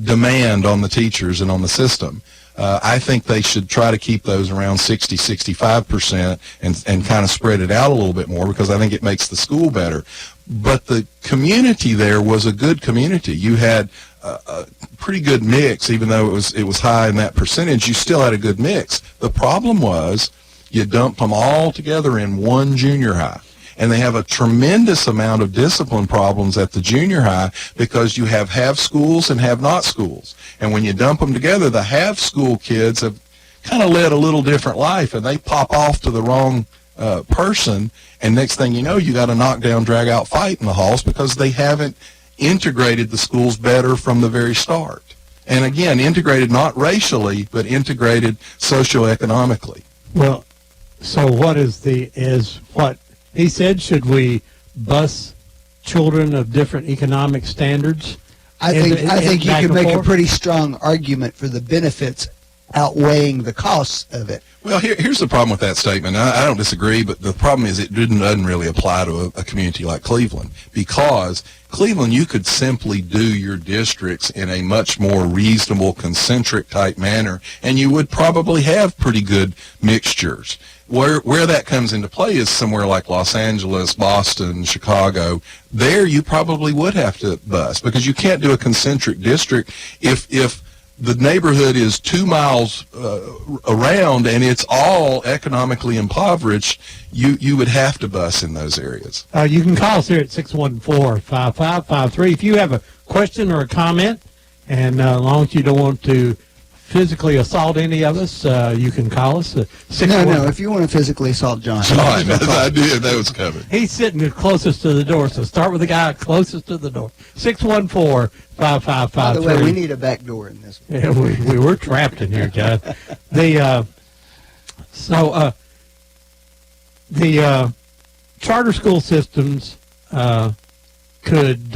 demand on the teachers and on the system. I think they should try to keep those around 60, 65% and kind of spread it out a little bit more, because I think it makes the school better. But the community there was a good community. You had a pretty good mix, even though it was high in that percentage. You still had a good mix. The problem was you dumped them all together in one junior high. And they have a tremendous amount of discipline problems at the junior high, because you have schools and have not schools. And when you dump them together, the have school kids have kind of led a little different life, and they pop off to the wrong person, and next thing you know, you got a knockdown, drag-out fight in the halls because they haven't integrated the schools better from the very start. And again, integrated not racially, but integrated socioeconomically. Well, so what is what he said? Should we bus children of different economic standards? I think you could make a pretty strong argument for the benefits outweighing the costs of it. Well, here's the problem with that statement. I don't disagree, but the problem is it doesn't really apply to a community like Cleveland, because Cleveland, you could simply do your districts in a much more reasonable, concentric type manner, and you would probably have pretty good mixtures. Where that comes into play is somewhere like Los Angeles, Boston, Chicago. There you probably would have to bus, because you can't do a concentric district if the neighborhood is 2 miles around and it's all economically impoverished, you would have to bus in those areas. You can call us here at 614-5553 if you have a question or a comment, and as long as you don't want to physically assault any of us, you can call us. No, if you want to physically assault John. John, I did. That was coming. He's sitting the closest to the door, so start with the guy closest to the door. 614-5553. By the way, we need a back door in this one. Yeah, we were trapped in here, guys. The charter school systems could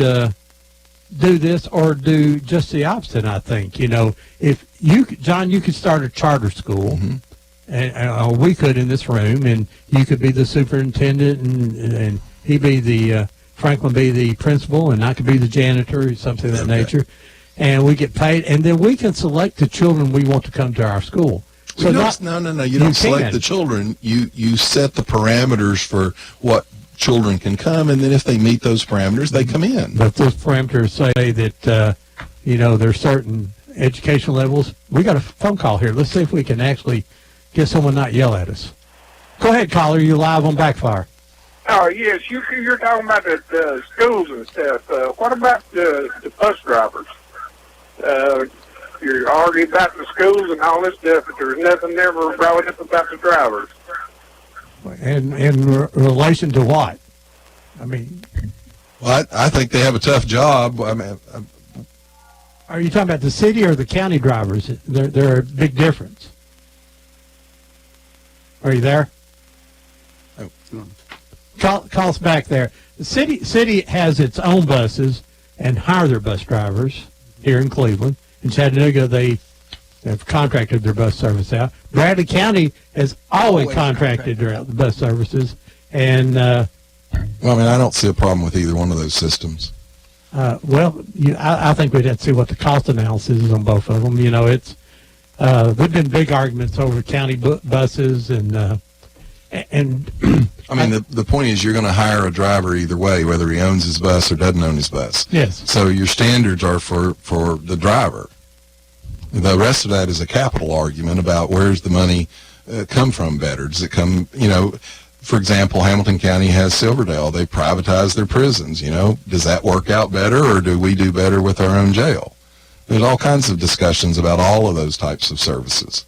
do this or do just the opposite, I think. You know, if you, John, you could start a charter school, and we could in this room, and you could be the superintendent, and he'd be the, Franklin be the principal, and I could be the janitor or something of that nature, and we get paid, and then we can select the children we want to come to our school. So no. You don't select the children. You set the parameters for what children can come, and then if they meet those parameters, they come in. But those parameters say that, there's certain education levels. We got a phone call here. Let's see if we can actually get someone not yell at us. Go ahead, caller. You're live on Backfire. Oh, yes. You're talking about the schools and stuff. What about the bus drivers? You're arguing about the schools and all this stuff, but there's nothing ever brought up about the drivers. In relation to what? I mean, well, I think they have a tough job. I mean, are you talking about the city or the county drivers? They're a big difference. Are you there? Call us back there. The city has its own buses and hire their bus drivers here in Cleveland. In Chattanooga, they have contracted their bus service out. Bradley County has always contracted their bus services. And I don't see a problem with either one of those systems. I think we'd have to see what the cost analysis is on both of them. You know, it's there've been big arguments over county buses and I mean, the point is you're going to hire a driver either way, whether he owns his bus or doesn't own his bus. Yes. So your standards are for the driver. The rest of that is a capital argument about where's the money come from better. Does it come, for example, Hamilton County has Silverdale. They privatize their prisons, Does that work out better, or do we do better with our own jail? There's all kinds of discussions about all of those types of services.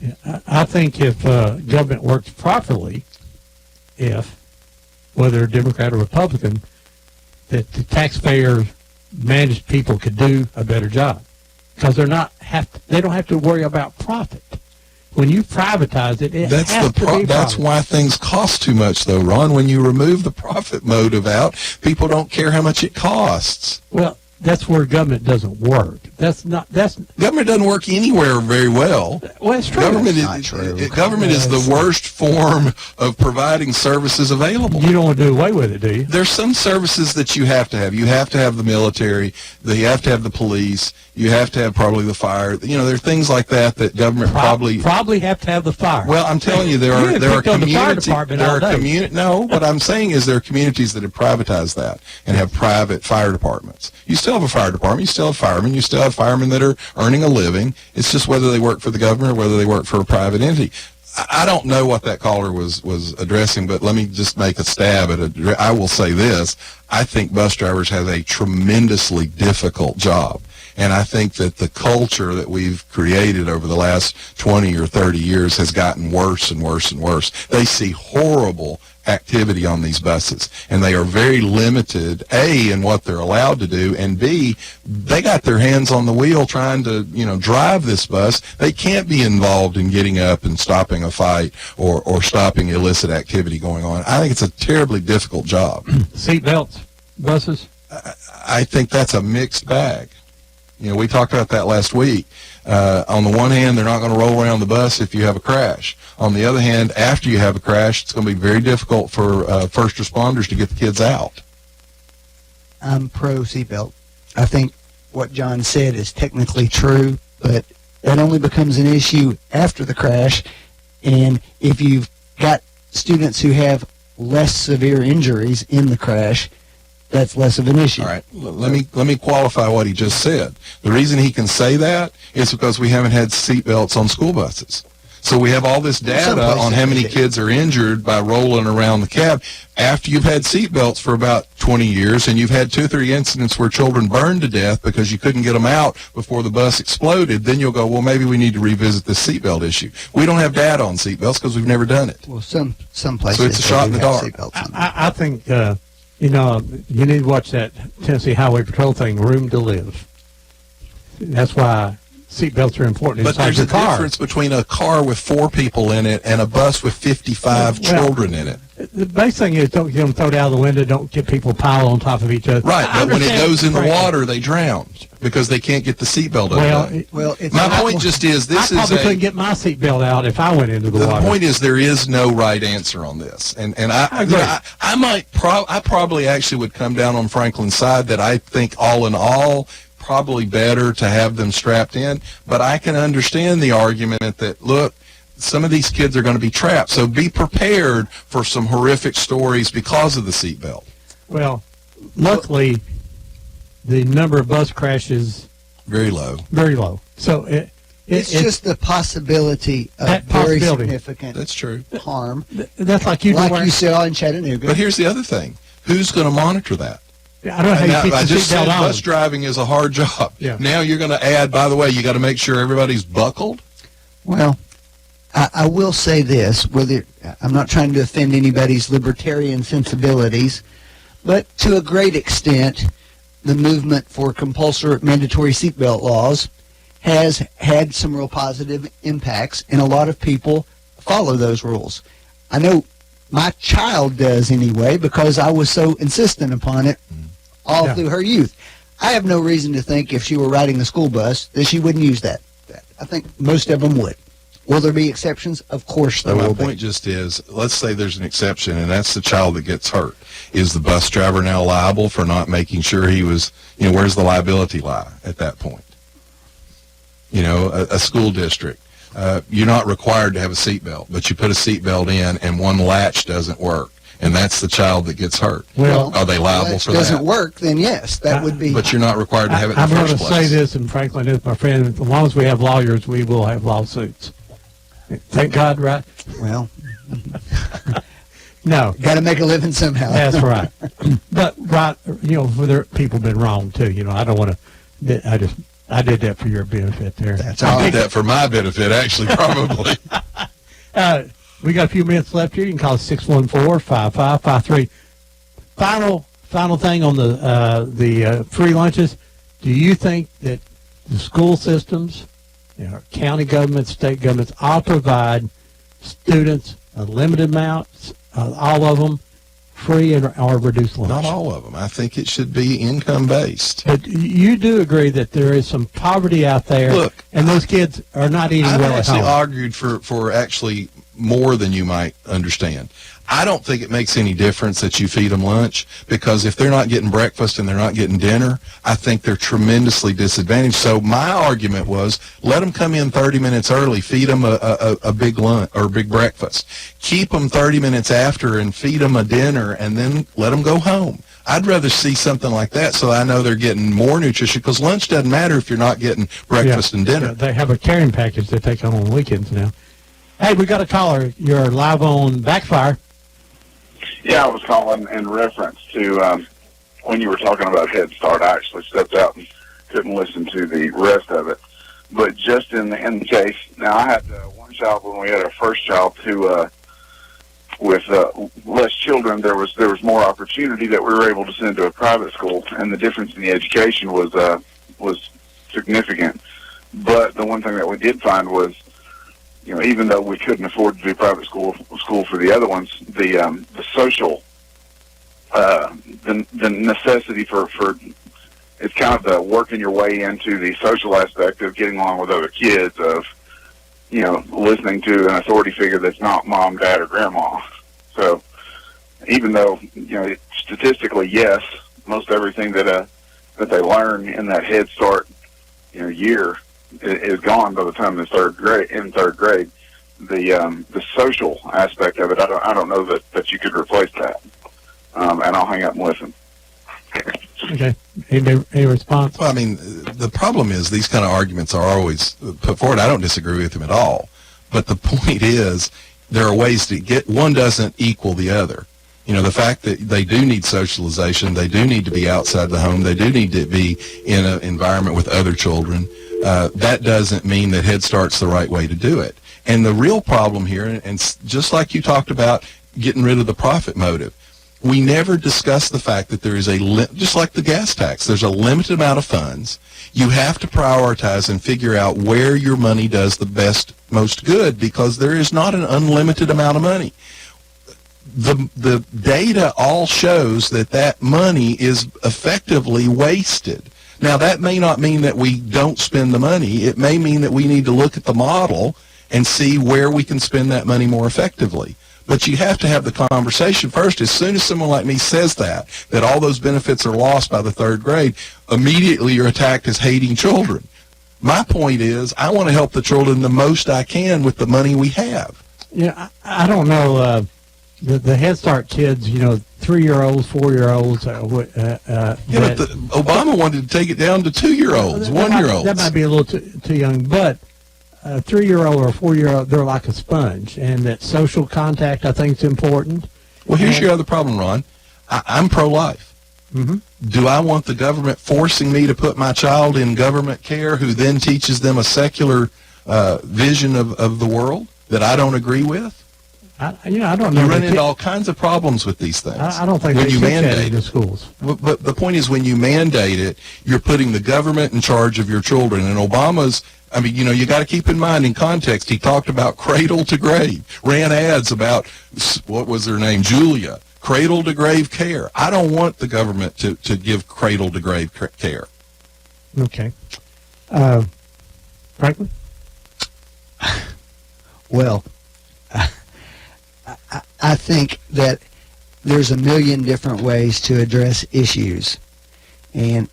Yeah, I think if government works properly, whether Democrat or Republican, that the taxpayer-managed people could do a better job, because they don't have to worry about profit. When you privatize it, that's why things cost too much, though, Ron. When you remove the profit motive out, people don't care how much it costs. Well, that's where government doesn't work. Government doesn't work anywhere very well. Well, it's true. Government is the worst form of providing services available. You don't want to do away with it, do you? There's some services that you have to have. You have to have the military. You have to have the police. You have to have probably the fire. There are things like that government probably have to have the fire. Well, I'm telling you, there are communities. No, what I'm saying is there are communities that have privatized that and have private fire departments. You still have a fire department. You still have firemen. You still have firemen that are earning a living. It's just whether they work for the government or whether they work for a private entity. I don't know what that caller was addressing, but let me just make a stab at it. I will say this. I think bus drivers have a tremendously difficult job. And I think that the culture that we've created over the last 20 or 30 years has gotten worse and worse and worse. They see horrible activity on these buses, and they are very limited, A, in what they're allowed to do, and B, they got their hands on the wheel trying to, drive this bus. They can't be involved in getting up and stopping a fight or stopping illicit activity going on. I think it's a terribly difficult job. Seat belts, buses? I think that's a mixed bag. We talked about that last week. On the one hand, they're not going to roll around the bus if you have a crash. On the other hand, after you have a crash, it's going to be very difficult for first responders to get the kids out. I'm pro seatbelt. I think what John said is technically true, but that only becomes an issue after the crash. And if you've got students who have less severe injuries in the crash, that's less of an issue. All right, let me qualify what he just said. The reason he can say that is because we haven't had seatbelts on school buses. So we have all this data on how many kids are injured by rolling around the cab after you've had seatbelts for about 20 years, and you've had 2 or 3 incidents where children burned to death because you couldn't get them out before the bus exploded. Then you'll go, well, maybe we need to revisit this seatbelt issue. We don't have data on seatbelts because we've never done it. Well, some places. So it's a shot in the dark. I think, you need to watch that Tennessee Highway Patrol thing, Room to Live. That's why seatbelts are important. But there's a difference between a car with 4 people in it and a bus with 55 children in it. The base thing is don't get them thrown out of the window, don't get people piled on top of each other. Right, but when it goes in the water, they drown because they can't get the seatbelt undone. My point just is this I probably couldn't get my seatbelt out if I went into the water. The point is there is no right answer on this. And I probably actually would come down on Franklin's side that I think all in all, probably better to have them strapped in, but I can understand the argument that, look, some of these kids are going to be trapped, so be prepared for some horrific stories because of the seatbelt. Well, luckily, the number of bus crashes very low. Very low. So it's just the possibility of very significant harm. That's like you saw in Chattanooga. But here's the other thing: who's going to monitor that? I don't know how you keep I the just said seatbelt on. bus driving is a hard job. Yeah. Now you're going to add, by the way, you got to make sure everybody's buckled. Well, I will say this, I'm not trying to offend anybody's libertarian sensibilities, but to a great extent, the movement for compulsory mandatory seatbelt laws has had some real positive impacts, and a lot of people follow those rules. I know my child does anyway, because I was so insistent upon it all through her youth. I have no reason to think if she were riding a school bus that she wouldn't use that. I think most of them would. Will there be exceptions? Of course there will be. My point just is, let's say there's an exception, and that's the child that gets hurt. Is the bus driver now liable for not making sure he was, where's the liability lie at that point? A school district. You're not required to have a seatbelt, but you put a seatbelt in and one latch doesn't work, and that's the child that gets hurt. Well, are they liable for that? If it doesn't work, then yes, that would be. But you're not required to have it in the first place. I'm going to say this, and Franklin is my friend, as long as we have lawyers, we will have lawsuits. Thank God, right? Well, no. Got to make a living somehow. That's right. But, people have been wrong, too. I don't want to, I did that for your benefit there. I did that for my benefit, actually, probably. We got a few minutes left here. You can call us 614-5553. Final thing on the free lunches. Do you think that the school systems, county governments, state governments, all provide students a limited amount, all of them, free or reduced lunch? Not all of them. I think it should be income-based. But you do agree that there is some poverty out there, Look, and those kids are not eating well at home. I've actually argued for actually more than you might understand. I don't think it makes any difference that you feed them lunch, because if they're not getting breakfast and they're not getting dinner, I think they're tremendously disadvantaged. So my argument was, let them come in 30 minutes early, feed them a big lunch or a big breakfast. Keep them 30 minutes after and feed them a dinner, and then let them go home. I'd rather see something like that, so I know they're getting more nutrition, because lunch doesn't matter if you're not getting breakfast and dinner. Yeah, they have a carrying package they take on weekends now. Hey, we got a caller. You're live on Backfire. Yeah, I was calling in reference to when you were talking about Head Start. I actually stepped out and couldn't listen to the rest of it. But just in the case, now I had one child when we had our first child who, with less children, there was more opportunity that we were able to send to a private school, and the difference in the education was significant. But the one thing that we did find was, even though we couldn't afford to do private school for the other ones, the social, the necessity for it's kind of the working your way into the social aspect of getting along with other kids, of listening to an authority figure that's not mom, dad, or grandma. So even though statistically, yes, most everything that they learn in that Head Start year is gone by the time they're third grade. The social aspect of it, I don't know that you could replace that. And I'll hang up and listen. Any response? Well, I mean, the problem is these kind of arguments are always put forward. I don't disagree with them at all. But the point is there are ways to get, one doesn't equal the other. You know, the fact that they do need socialization, they do need to be outside the home, they do need to be in an environment with other children, that doesn't mean that Head Start's the right way to do it. And the real problem here, and just like you talked about getting rid of the profit motive, we never discuss the fact that there is just like the gas tax, there's a limited amount of funds. You have to prioritize and figure out where your money does the most good, because there is not an unlimited amount of money. The data all shows that money is effectively wasted. Now, that may not mean that we don't spend the money. It may mean that we need to look at the model and see where we can spend that money more effectively. But you have to have the conversation first. As soon as someone like me says that all those benefits are lost by the third grade, immediately you're attacked as hating children. My point is, I want to help the children the most I can with the money we have. Yeah, I don't know. The Head Start kids, 3-year-olds, 4-year-olds. But Obama wanted to take it down to 2-year-olds, 1-year-olds. That might be a little too young, but a 3-year-old or a 4-year-old, they're like a sponge, and that social contact, I think, is important. Well, here's your other problem, Ron. I'm pro-life. Mm-hmm. Do I want the government forcing me to put my child in government care, who then teaches them a secular vision of the world that I don't agree with? I don't know. You run into all kinds of problems with these things. I don't think when they you teach that mandate in the schools. But the point is, when you mandate it, you're putting the government in charge of your children. And Obama's, you got to keep in mind in context, he talked about cradle to grave, ran ads about, what was her name, Julia, cradle to grave care. I don't want the government to give cradle to grave care. Okay. Franklin? Well, I think that there's a million different ways to address issues, and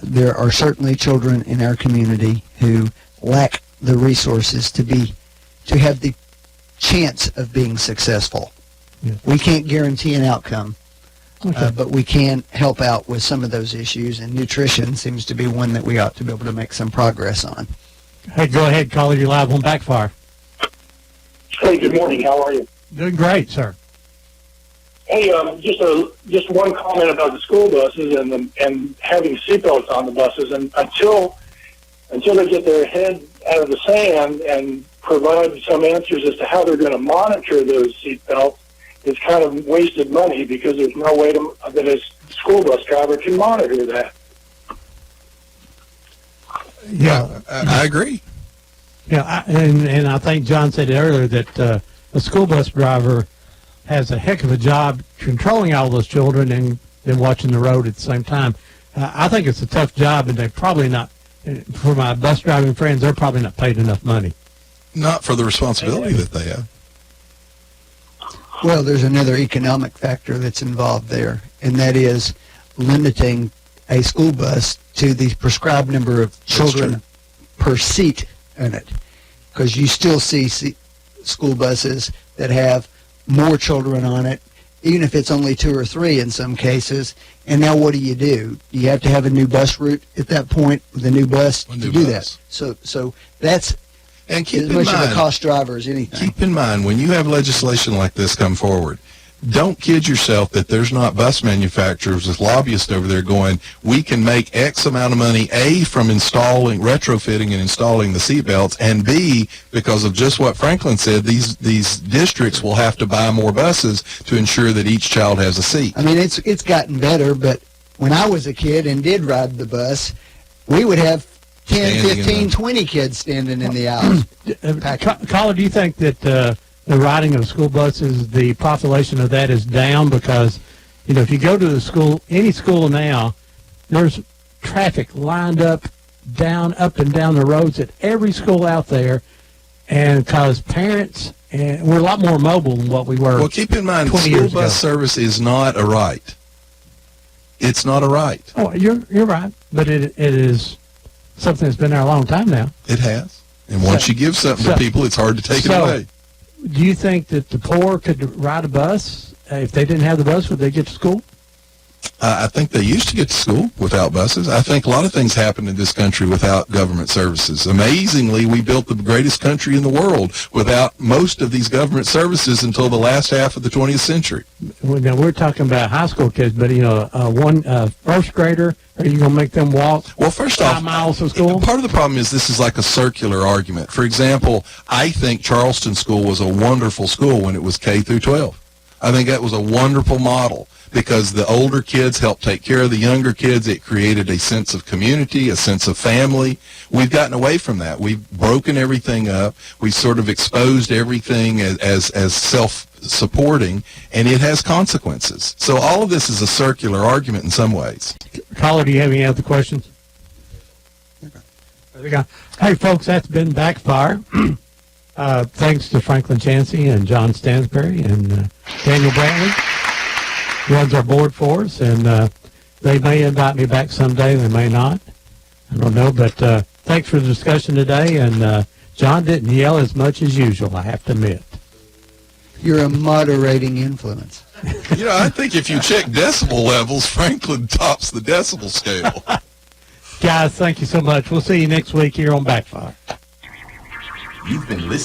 there are certainly children in our community who lack the resources to have the chance of being successful. Yes. We can't guarantee an outcome, Okay. but we can help out with some of those issues, and nutrition seems to be one that we ought to be able to make some progress on. Hey, go ahead, caller. You're live on Backfire. Hey, good morning. How are you? Doing great, sir. Hey, just one comment about the school buses and having seatbelts on the buses, and until they get their head out of the sand and provide some answers as to how they're going to monitor those seatbelts, it's kind of wasted money, because there's no way that a school bus driver can monitor that. Yeah, I agree. Yeah, and I think John said earlier that a school bus driver has a heck of a job controlling all those children and then watching the road at the same time. I think it's a tough job, and they're probably not, for my bus driving friends, they're probably not paid enough money. Not for the responsibility that they have. Well, there's another economic factor that's involved there, and that is limiting a school bus to the prescribed number of children per seat in it, because you still see school buses that have more children on it, even if it's only 2 or 3 in some cases. And now what do? You have to have a new bus route at that point with a new bus to do that. So that's as much of a cost driver as anything. Keep in mind, when you have legislation like this come forward, don't kid yourself that there's not bus manufacturers with lobbyists over there going, we can make X amount of money, A, from retrofitting and installing the seatbelts, and B, because of just what Franklin said, these districts will have to buy more buses to ensure that each child has a seat. I mean, it's gotten better, but when I was a kid and did ride the bus, we would have 10, 15, 20 kids standing in the aisles. Caller, do you think that the riding of school buses, the population of that is down? Because, if you go to the school, any school now, there's traffic lined up and down the roads at every school out there, and because parents, and we're a lot more mobile than what we were. Well, keep in mind, 20 school years bus ago. service is not a right. It's not a right. Oh, you're right, but it is something that's been there a long time now. It has. And once you give something to people, it's hard to take it away. Do you think that the poor could ride a bus? If they didn't have the bus, would they get to school? I think they used to get to school without buses. I think a lot of things happened in this country without government services. Amazingly, we built the greatest country in the world without most of these government services until the last half of the 20th century. Well, now, we're talking about high school kids, but, one first grader, are you going to make them walk first 5 off, miles to school? Part of the problem is this is like a circular argument. For example, I think Charleston School was a wonderful school when it was K through 12. I think that was a wonderful model because the older kids helped take care of the younger kids. It created a sense of community, a sense of family. We've gotten away from that. We've broken everything up. We've sort of exposed everything as self-supporting, and it has consequences. So all of this is a circular argument in some ways. Caller, do you have any other questions? Okay. Hey, folks, that's been Backfire. Thanks to Franklin Chansey and John Stansberry and Daniel Brantley, who runs our board for us. And they may invite me back someday. They may not. I don't know. But thanks for the discussion today. And John didn't yell as much as usual, I have to admit. You're a moderating influence. I think if you check decibel levels, Franklin tops the decibel scale. Guys, thank you so much. We'll see you next week here on Backfire. You've been listening